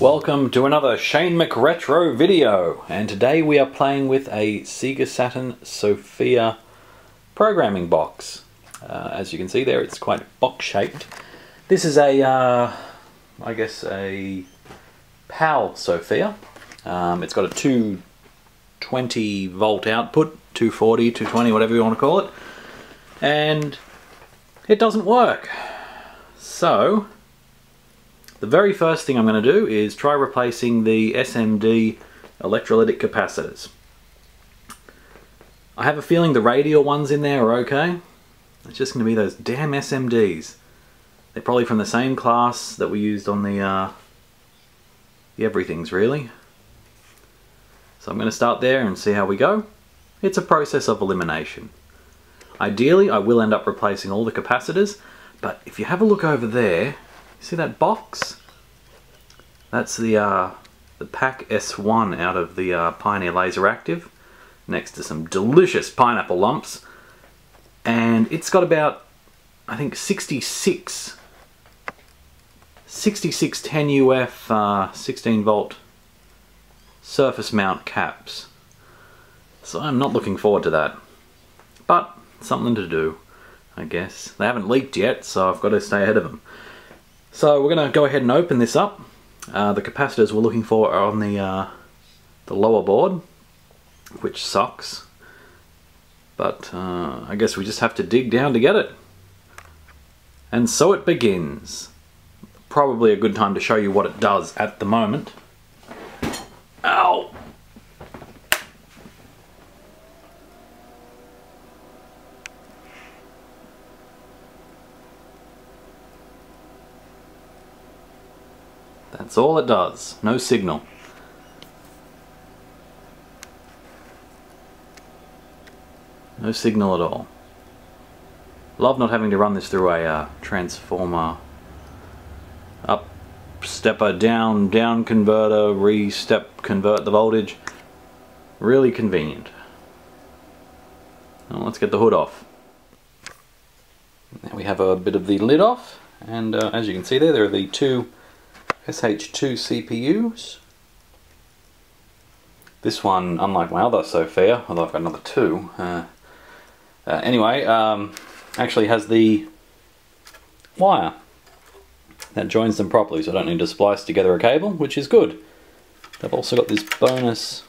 Welcome to another Shane McRetro video, and today we are playing with a Sega Saturn Sophia programming box. As you can see there, it's quite box shaped. This is a, I guess a PAL Sophia. It's got a 220 volt output, 240, 220, whatever you want to call it, and it doesn't work. So the very first thing I'm going to do is try replacing the SMD electrolytic capacitors. I have a feeling the radial ones in there are okay. It's just going to be those damn SMDs. They're probably from the same class that we used on the everythings, really. So I'm going to start there and see how we go. It's a process of elimination. Ideally, I will end up replacing all the capacitors, but if you have a look over there, see that box? That's the PAC S1 out of the Pioneer Laser Active, next to some delicious pineapple lumps, and it's got about, I think, 66 10 UF 16 volt surface mount caps. So I'm not looking forward to that, but something to do, I guess. They haven't leaked yet, so I've got to stay ahead of them. So we're going to go ahead and open this up. The capacitors we're looking for are on the lower board, which sucks. But I guess we just have to dig down to get it. And so it begins. Probably a good time to show you what it does at the moment. Ow! That's all it does. No signal. No signal at all. Love not having to run this through a transformer. Up stepper, down converter, re-step convert the voltage. Really convenient. Now let's get the hood off. Now we have a bit of the lid off, and as you can see there are the two SH2 CPUs. This one, unlike my other Sophia, although I've got another two, actually has the wire that joins them properly, so I don't need to splice together a cable, which is good. They've also got this bonus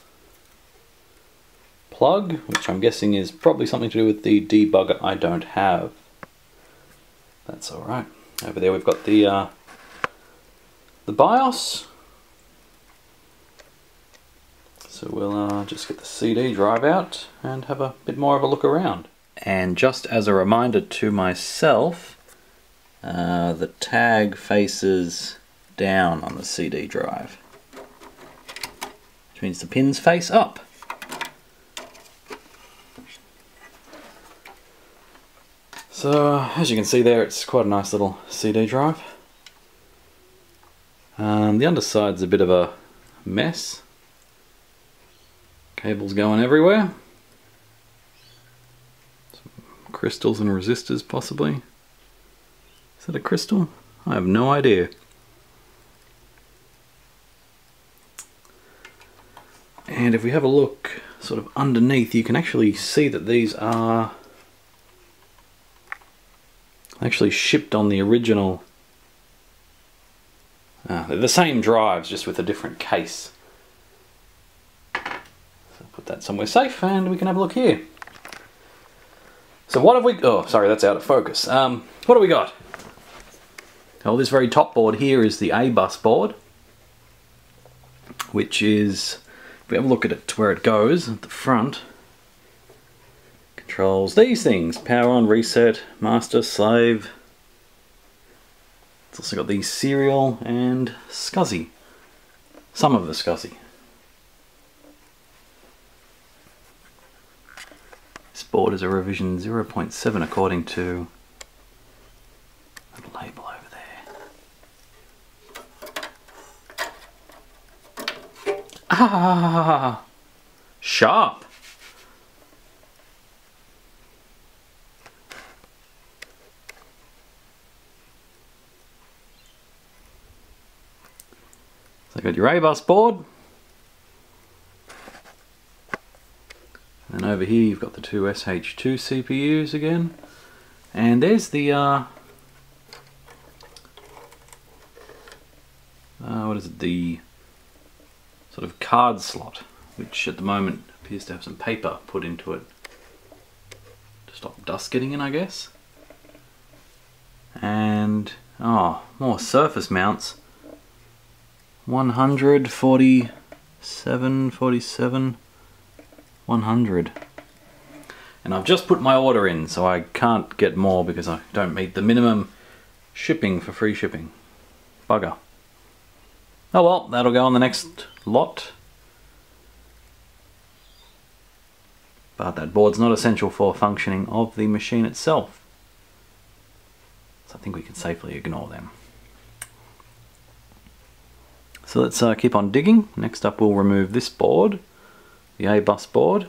plug, which I'm guessing is probably something to do with the debugger I don't have. That's alright. Over there we've got the BIOS. So we'll just get the CD drive out and have a bit more of a look around. And just as a reminder to myself, the tag faces down on the CD drive, which means the pins face up. So as you can see there, it's quite a nice little CD drive. The underside's a bit of a mess. Cables going everywhere. Some crystals and resistors possibly. Is that a crystal? I have no idea. And if we have a look sort of underneath, you can actually see that these are actually shipped on the original. They're the same drives, just with a different case. So put that somewhere safe and we can have a look here. So what have we... oh, sorry, that's out of focus. What do we got? Well, this very top board here is the A-bus board, which is, if we have a look at it, where it goes at the front, controls these things: power on, reset, master, slave. It's also got the serial and SCSI. Some of the SCSI. This board is a revision 0.7 according to the label over there. Ah! Sharp! So you've got your A-bus board. And over here you've got the two SH2 CPUs again. And there's the what is it? The sort of card slot, which at the moment appears to have some paper put into it to stop dust getting in, I guess. And more surface mounts. 147, 47, 100. And I've just put my order in, so I can't get more because I don't meet the minimum shipping for free shipping. Bugger. Oh well, that'll go on the next lot. But that board's not essential for functioning of the machine itself. So I think we can safely ignore them. So let's keep on digging. Next up we'll remove this board, the A-bus board.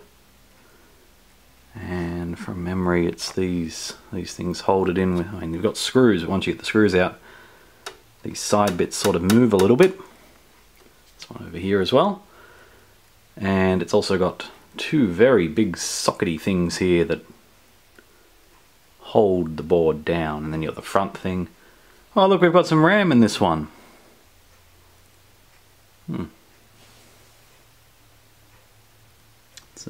And from memory it's these things hold it in with, I mean, you've got screws. Once you get the screws out, these side bits sort of move a little bit. This one over here as well. And it's also got two very big sockety things here that hold the board down. And then you've got the front thing. Oh look, we've got some RAM in this one. It's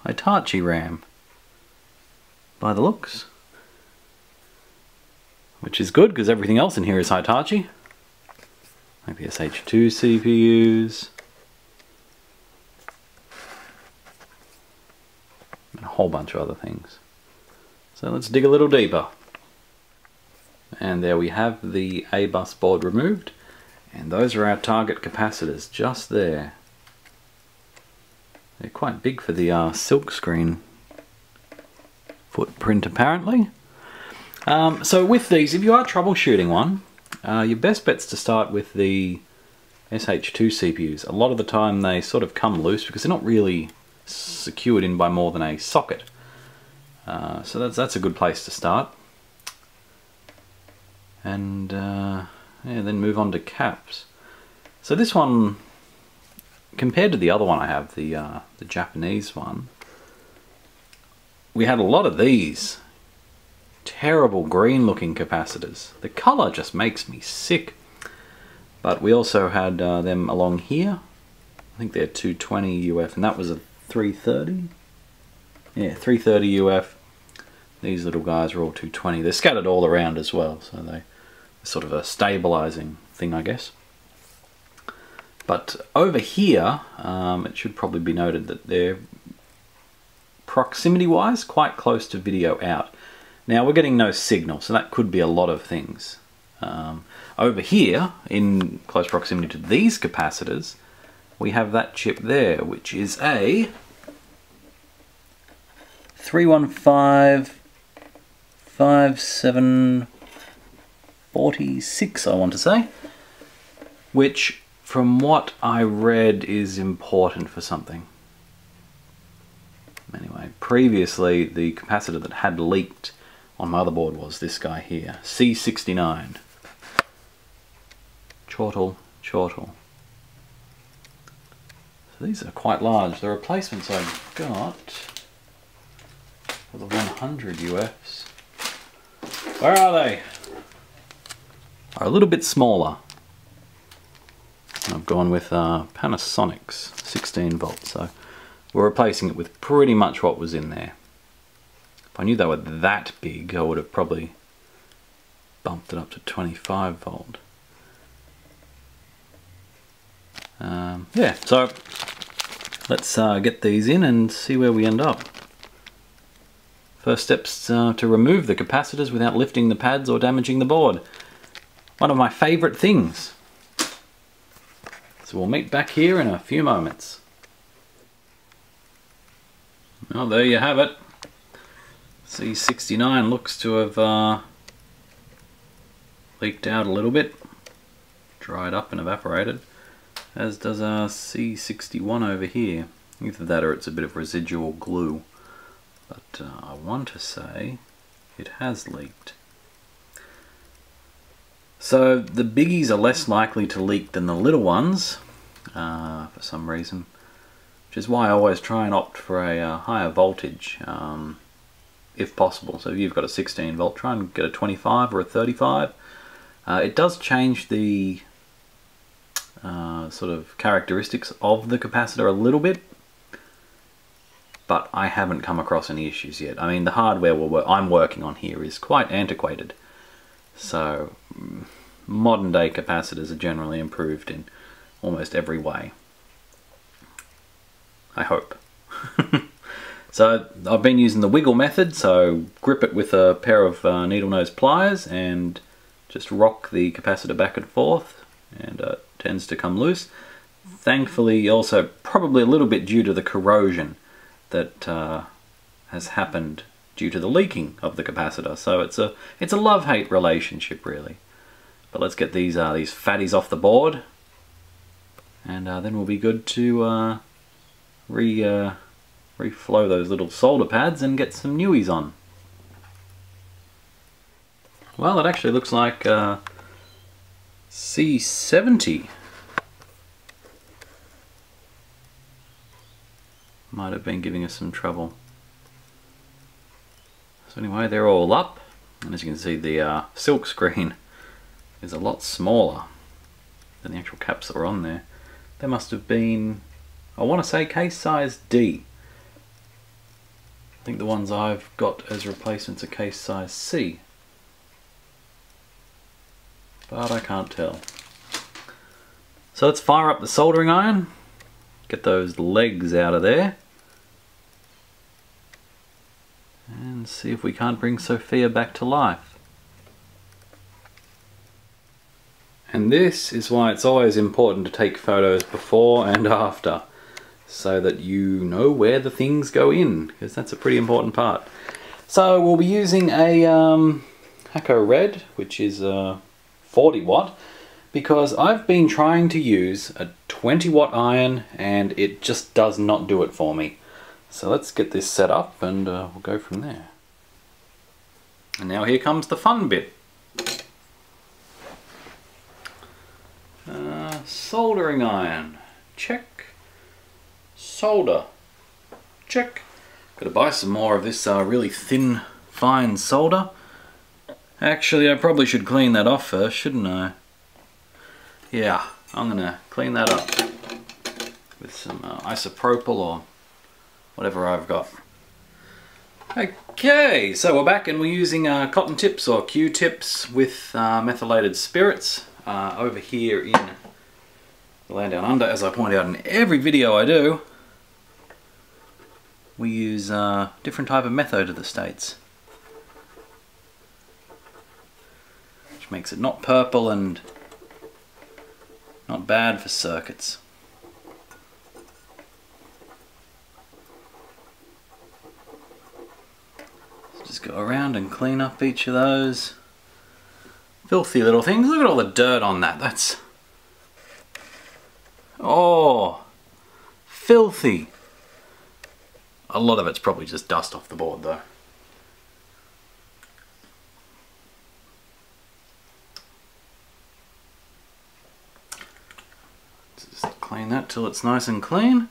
Hitachi RAM by the looks, which is good because everything else in here is Hitachi, like the SH2 CPUs and a whole bunch of other things. So let's dig a little deeper, and there we have the A-bus board removed. And those are our target capacitors just there. They're quite big for the silk screen footprint apparently. So with these, if you are troubleshooting one, your best bet's to start with the SH2 CPUs. A lot of the time they sort of come loose because they're not really secured in by more than a socket. So that's a good place to start. And yeah, then move on to caps. So this one, compared to the other one I have, the Japanese one, we had a lot of these terrible green looking capacitors. The colour just makes me sick. But we also had them along here. I think they're 220 UF, and that was a 330. Yeah, 330 UF. These little guys are all 220. They're scattered all around as well, so they're sort of a stabilizing thing, I guess. But over here, it should probably be noted that they're proximity-wise quite close to video out. Now we're getting no signal, so that could be a lot of things. Over here, in close proximity to these capacitors, we have that chip there, which is a 3155746, I want to say, which from what I read is important for something. Anyway, previously the capacitor that had leaked on my motherboard was this guy here, C69. Chortle. So these are quite large. The replacements I've got for the 100 UFs, where are they? Are a little bit smaller. I've gone with Panasonic's 16 volts, so we're replacing it with pretty much what was in there. If I knew they were that big, I would have probably bumped it up to 25 volt. Yeah, so let's get these in and see where we end up. First steps to remove the capacitors without lifting the pads or damaging the board. One of my favourite things. So we'll meet back here in a few moments. Well, there you have it. C69 looks to have leaked out a little bit, dried up and evaporated, as does our C61 over here. Either that or it's a bit of residual glue, but I want to say it has leaked. So the biggies are less likely to leak than the little ones for some reason, which is why I always try and opt for a higher voltage if possible. So if you've got a 16 volt, try and get a 25 or a 35. It does change the sort of characteristics of the capacitor a little bit, but I haven't come across any issues yet. I mean, the hardware I'm working on here is quite antiquated, so modern day capacitors are generally improved in almost every way, I hope. So I've been using the wiggle method, so grip it with a pair of needle nose pliers and just rock the capacitor back and forth, and it tends to come loose. Thankfully, also probably a little bit due to the corrosion that has happened due to the leaking of the capacitor. So it's a love-hate relationship, really. But let's get these fatties off the board, and then we'll be good to reflow those little solder pads and get some newies on. Well, it actually looks like C70 might have been giving us some trouble. So anyway, they're all up, and as you can see, the silk screen is a lot smaller than the actual caps that were on there. They must have been, I want to say, case size D. I think the ones I've got as replacements are case size C, but I can't tell. So let's fire up the soldering iron, get those legs out of there, and see if we can't bring Sophia back to life. And this is why it's always important to take photos before and after, so that you know where the things go in, because that's a pretty important part. So we'll be using a Hakko Red, which is 40 watt, because I've been trying to use a 20 watt iron and it just does not do it for me. So let's get this set up and we'll go from there. And now here comes the fun bit. Soldering iron, check. Solder, check. Gotta buy some more of this really thin, fine solder. Actually, I probably should clean that off first, shouldn't I? Yeah, I'm gonna clean that up with some isopropyl or whatever I've got. Okay, so we're back and we're using cotton tips or Q-tips with methylated spirits over here in the land down under. As I point out in every video I do, we use a different type of method to the States, which makes it not purple and not bad for circuits. So just go around and clean up each of those filthy little things. Look at all the dirt on that. That's... oh, filthy. A lot of it's probably just dust off the board though. Just clean that till it's nice and clean.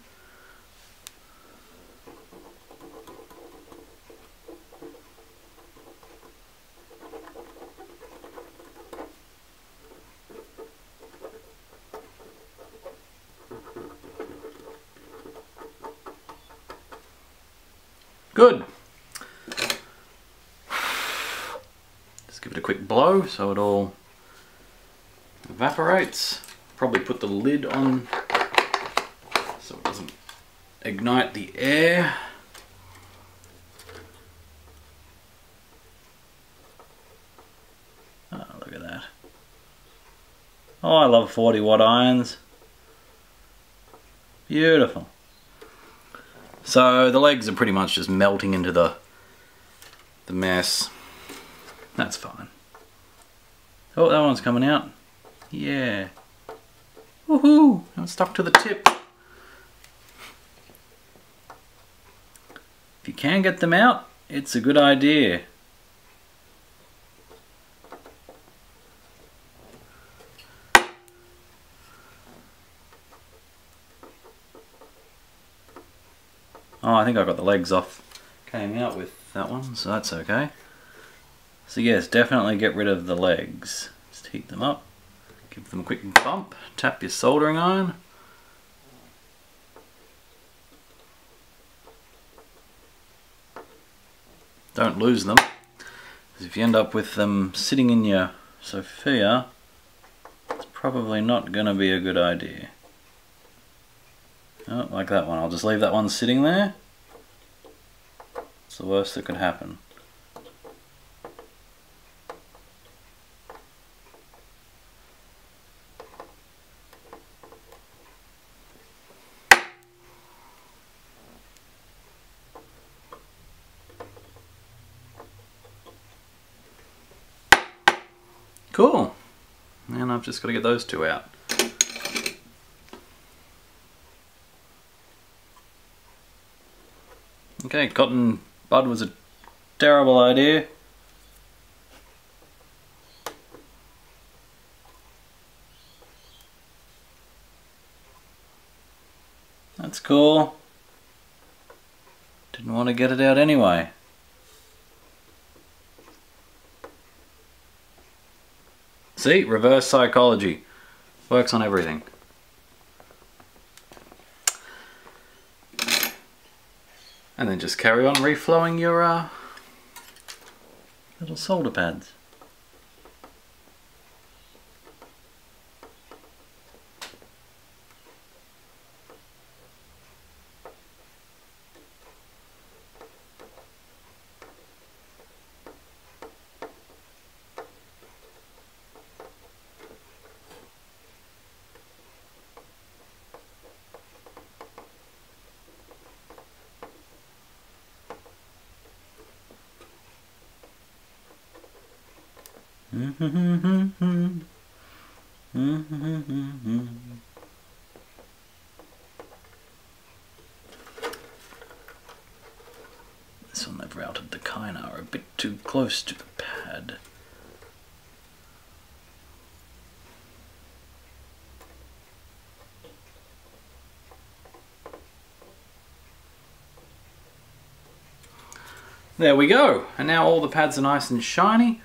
Good. Just give it a quick blow so it all evaporates. Probably put the lid on so it doesn't ignite the air. Oh, look at that. Oh, I love 40 watt irons. Beautiful. So the legs are pretty much just melting into the mess. That's fine. Oh, that one's coming out. Yeah. Woohoo! Now it's stuck to the tip. If you can get them out, it's a good idea. Oh, I think I got the legs off. Came out with that one, so that's okay. So yes, definitely get rid of the legs. Just heat them up. Give them a quick bump. Tap your soldering iron. Don't lose them, because if you end up with them sitting in your Sophia, it's probably not going to be a good idea. Oh, like that one. I'll just leave that one sitting there. It's the worst that could happen. Cool. And I've just got to get those two out. Okay, cotton bud was a terrible idea. That's cool. Didn't want to get it out anyway. See, reverse psychology. Works on everything. And then just carry on reflowing your little solder pads. This one they've routed the kynar a bit too close to the pad. There we go, and now all the pads are nice and shiny.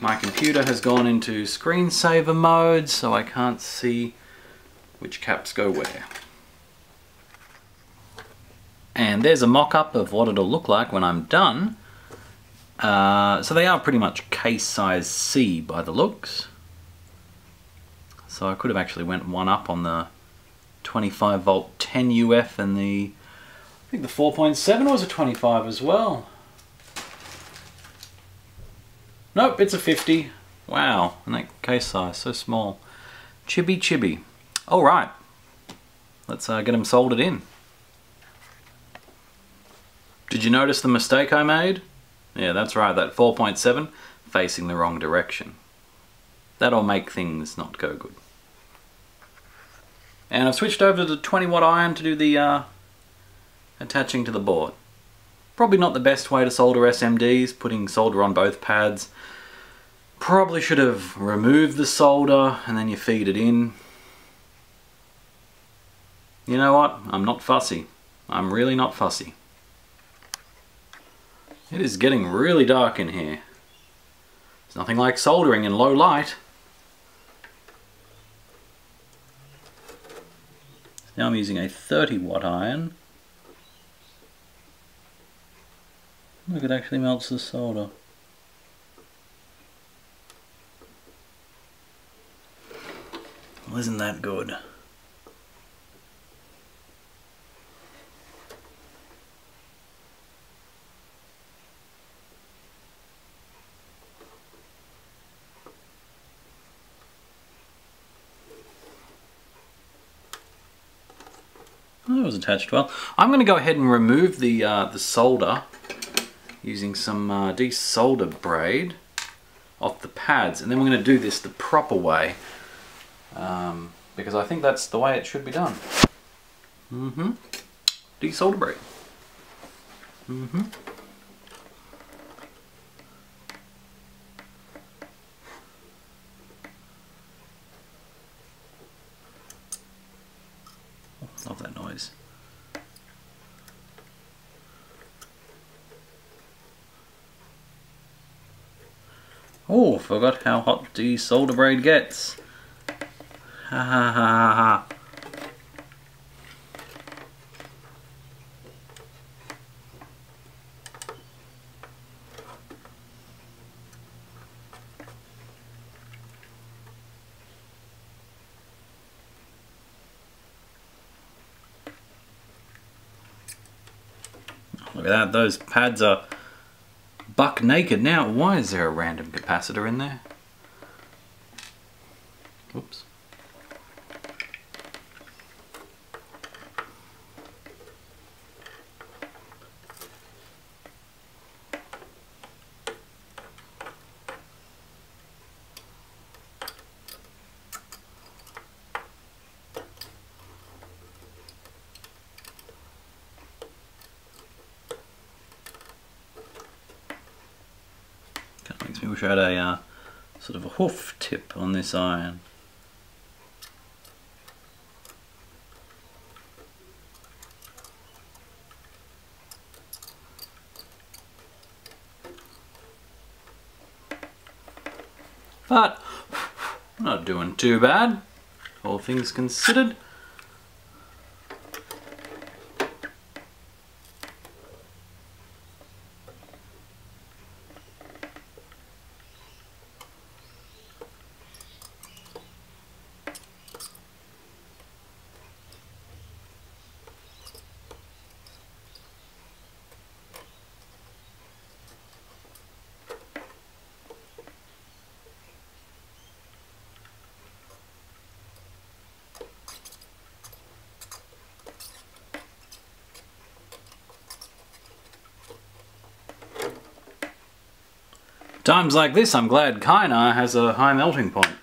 My computer has gone into screensaver mode, so I can't see which caps go where. And there's a mock-up of what it'll look like when I'm done. So they are pretty much case size C by the looks. So I could have actually went one up on the 25 volt 10 UF and I think the 4.7 was a 25 as well. Nope, it's a 50. Wow, and that case size, so small. Chibi chibi. Alright, let's get them soldered in. Did you notice the mistake I made? Yeah, that's right, that 4.7 facing the wrong direction. That'll make things not go good. And I've switched over to the 20 watt iron to do the attaching to the board. Probably not the best way to solder SMDs, putting solder on both pads. Probably should have removed the solder and then you feed it in. You know what? I'm not fussy. I'm really not fussy. It is getting really dark in here. It's nothing like soldering in low light. Now I'm using a 30 watt iron. Look, it actually melts the solder. Well, isn't that good? That was attached well. I'm going to go ahead and remove the solder using some desolder braid off the pads, and then we're going to do this the proper way because I think that's the way it should be done. Desolder braid. Love that noise. Oh, forgot how hot the solder braid gets. Ha ha ha ha ha. Look at that, those pads are buck naked now. Why is there a random capacitor in there? Oops. Makes me wish I had a sort of a hoof tip on this iron. But not doing too bad, all things considered. Times like this, I'm glad Kynar has a high melting point.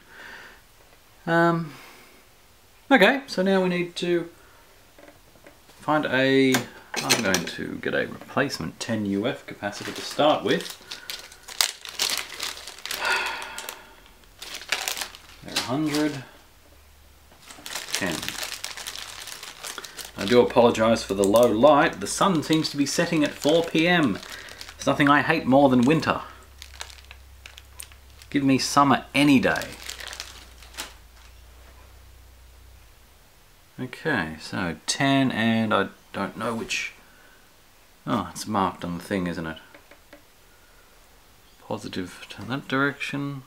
Okay, so now we need to find a... I'm going to get a replacement 10 UF capacitor to start with. They're 100, 10. I do apologise for the low light. The sun seems to be setting at 4 PM. There's nothing I hate more than winter. Give me summer any day. Okay, so 10, and I don't know which... Oh, it's marked on the thing, isn't it? Positive to that direction.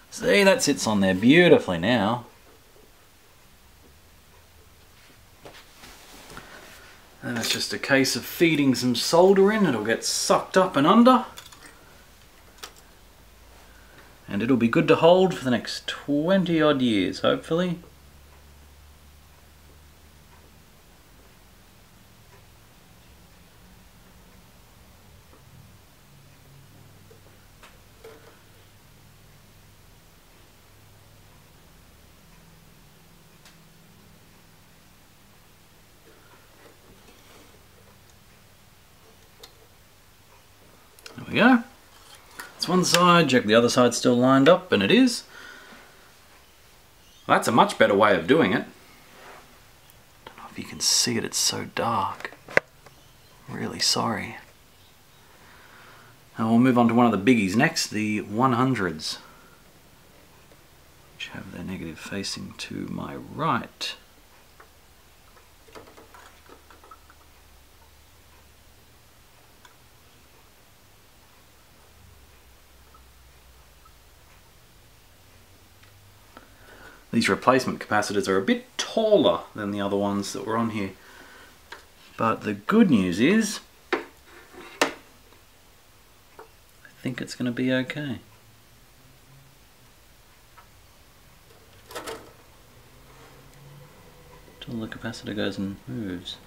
See, that sits on there beautifully now. And it's just a case of feeding some solder in. It'll get sucked up and under. And it'll be good to hold for the next 20 odd years, hopefully. There we go. That's one side, check the other side's still lined up, and it is. Well, that's a much better way of doing it. Don't know if you can see it, it's so dark. Really sorry. Now we'll move on to one of the biggies next, the 100s, which have their negative facing to my right. These replacement capacitors are a bit taller than the other ones that were on here. But the good news is, I think it's going to be okay. Until the capacitor goes and moves.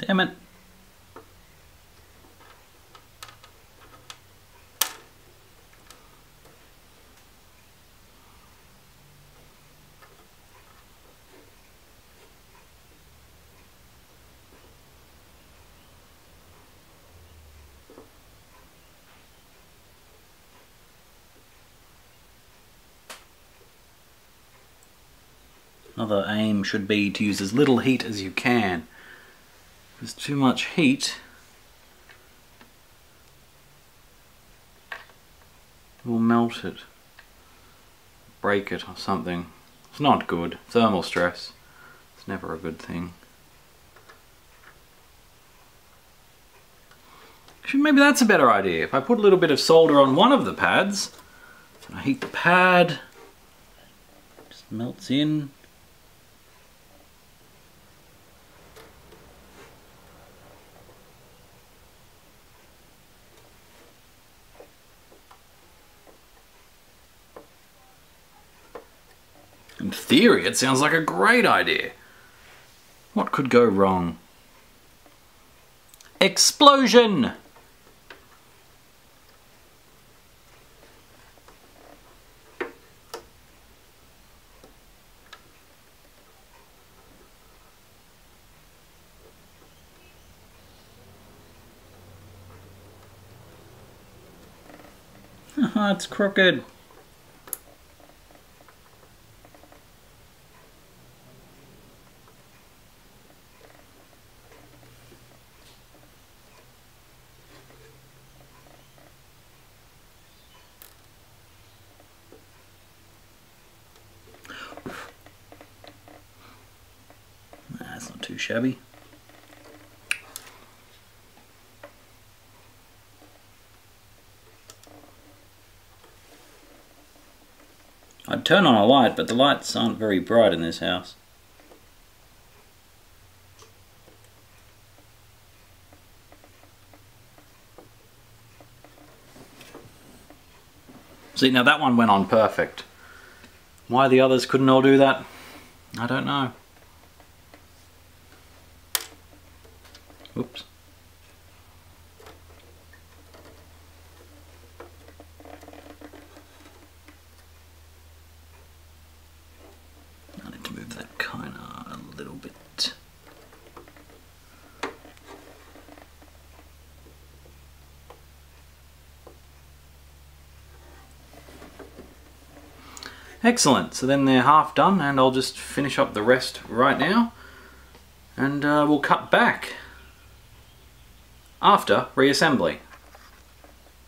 Damn it. Another aim should be to use as little heat as you can. If there's too much heat, it will melt it, break it or something. It's not good. Thermal stress, it's never a good thing. Actually, maybe that's a better idea. If I put a little bit of solder on one of the pads, and I heat the pad, it just melts in. In theory, it sounds like a great idea. What could go wrong? Explosion! It's crooked. That's not too shabby. I'd turn on a light, but the lights aren't very bright in this house. See, now that one went on perfect. Why the others couldn't all do that, I don't know. Oops. I need to move that kind of a little bit. Excellent, so then they're half done, and I'll just finish up the rest right now, and we'll cut back after reassembly.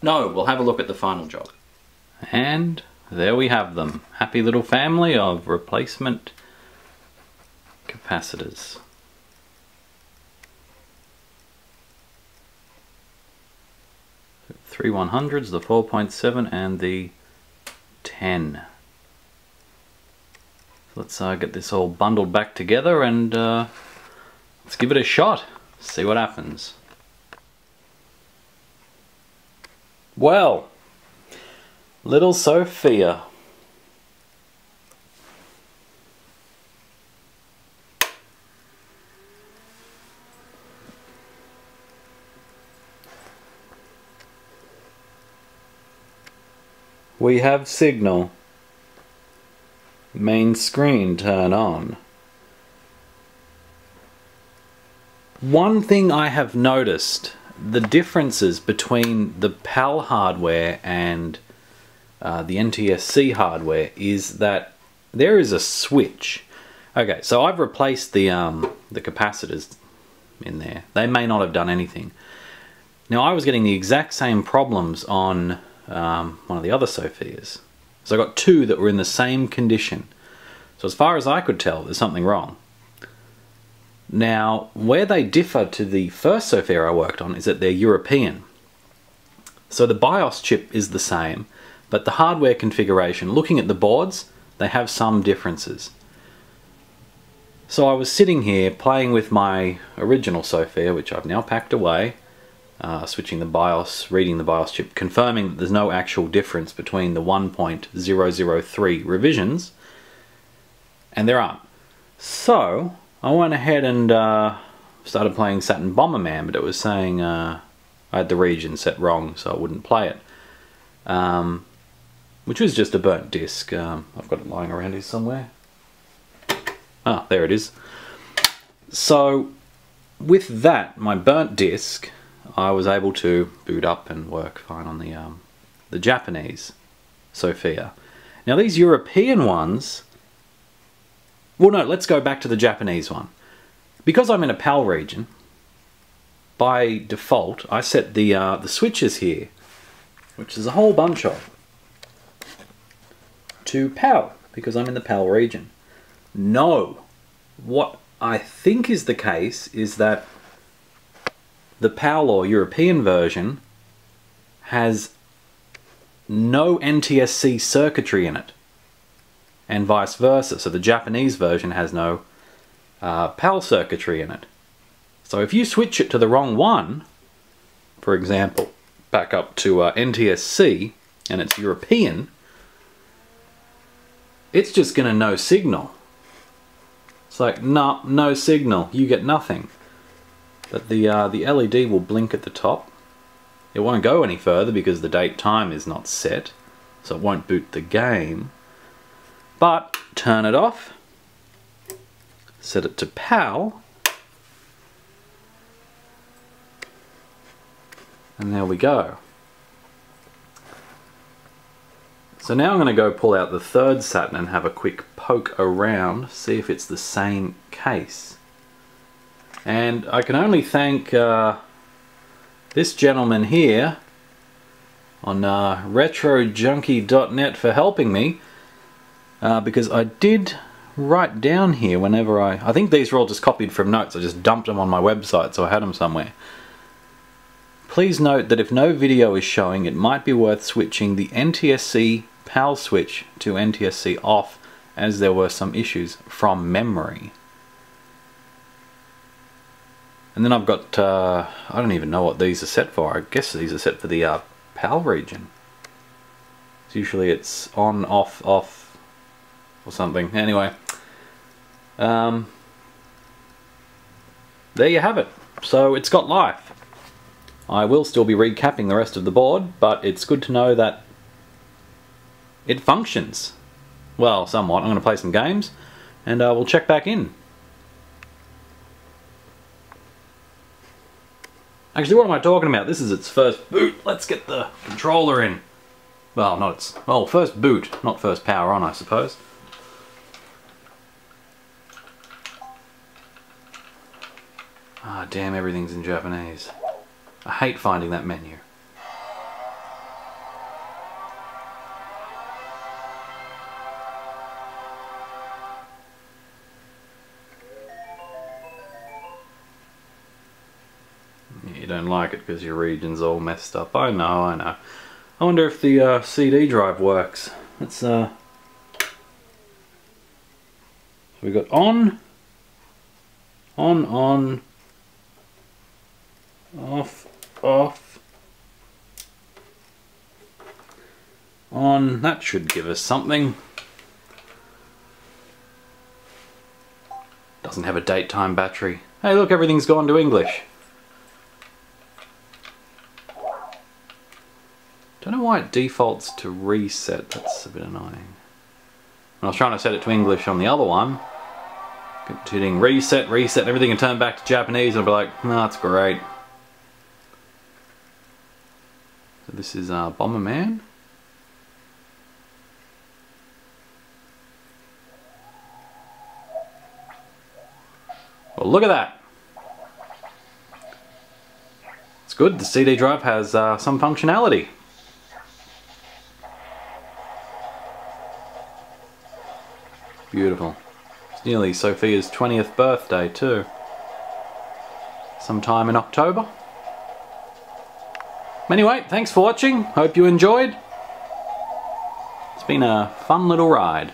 No, we'll have a look at the final job. And there we have them. Happy little family of replacement capacitors. So 3 100s, the 4.7 and the 10. Let's get this all bundled back together and let's give it a shot, see what happens. Well, little Sophia. We have signal. Main screen turn on. One thing I have noticed, the differences between the PAL hardware and the NTSC hardware is that there is a switch. Okay, so I've replaced the capacitors in there. They may not have done anything. Now I was getting the exact same problems on one of the other Sophias. So I got two that were in the same condition. So as far as I could tell, there's something wrong. Now, where they differ to the first Sophia I worked on is that they're European. So the BIOS chip is the same, but the hardware configuration, looking at the boards, they have some differences. So I was sitting here playing with my original Sophia, which I've now packed away, switching the BIOS, reading the BIOS chip, confirming that there's no actual difference between the 1.003 revisions, and there aren't. So I went ahead and started playing Saturn Bomberman, but it was saying I had the region set wrong, so I wouldn't play it. Which was just a burnt disc. I've got it lying around here somewhere. Ah, there it is. So with that, my burnt disc, I was able to boot up and work fine on the Japanese Sophia. Now these European ones Well, no, let's go back to the Japanese one. Because I'm in a PAL region, by default, I set the switches here, which is a whole bunch of, to PAL, because I'm in the PAL region. No, what I think is the case is that the PAL or European version has no NTSC circuitry in it, and vice versa. So the Japanese version has no PAL circuitry in it. So if you switch it to the wrong one, for example, back up to NTSC, and it's European, it's just going to no signal. It's like, nah, no signal, you get nothing. But the LED will blink at the top. It won't go any further because the date time is not set, so it won't boot the game. But turn it off, set it to PAL, and there we go. So now I'm going to go pull out the third Saturn and have a quick poke around, see if it's the same case. And I can only thank this gentleman here on retrojunkie.net for helping me, because I did write down here whenever I think these were all just copied from notes, I just dumped them on my website so I had them somewhere. Please note that if no video is showing, it might be worth switching the NTSC PAL switch to NTSC off, as there were some issues from memory. And then I've got, I don't even know what these are set for. I guess these are set for the PAL region. So usually it's on, off, off, or something. Anyway, there you have it. So it's got life. I will still be recapping the rest of the board, but it's good to know that it functions. Well, somewhat. I'm going to play some games, and we'll check back in. Actually, what am I talking about? This is its first boot. Let's get the controller in. Well, not its... well, first boot, not first power on, I suppose. Ah, damn, everything's in Japanese. I hate finding that menu. You don't like it because your region's all messed up. I know, I know. I wonder if the CD drive works. Let's so we got on, off, off, on. That should give us something. Doesn't have a date time battery. Hey look, everything's gone to English. Don't know why it defaults to reset. That's a bit annoying. I was trying to set it to English on the other one. Hitting reset, reset, everything can turn back to Japanese, and I'll be like, no, that's great. So this is Bomberman. Well, look at that. It's good. The CD drive has some functionality. Beautiful. It's nearly Sophia's 20th birthday too. Sometime in October. Anyway, thanks for watching. Hope you enjoyed. It's been a fun little ride.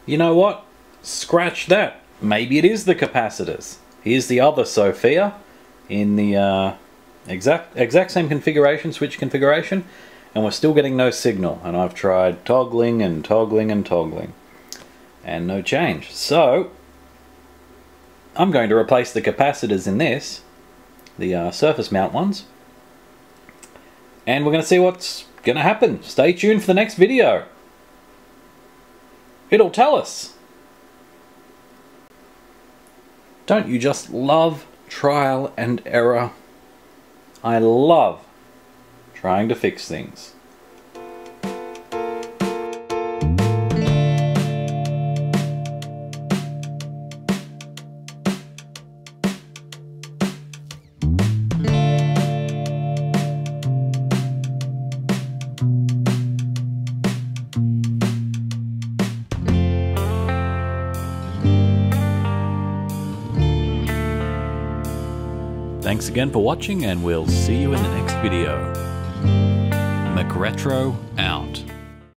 You know what? Scratch that. Maybe it is the capacitors. Here's the other Sophia in the exact same configuration, switch configuration. And we're still getting no signal, and I've tried toggling and toggling and toggling, and no change. So I'm going to replace the capacitors in this, the surface mount ones, and we're going to see what's going to happen. Stay tuned for the next video. It'll tell us. Don't you just love trial and error? I love trying to fix things. Thanks again for watching, and we'll see you in the next video. McRetro out.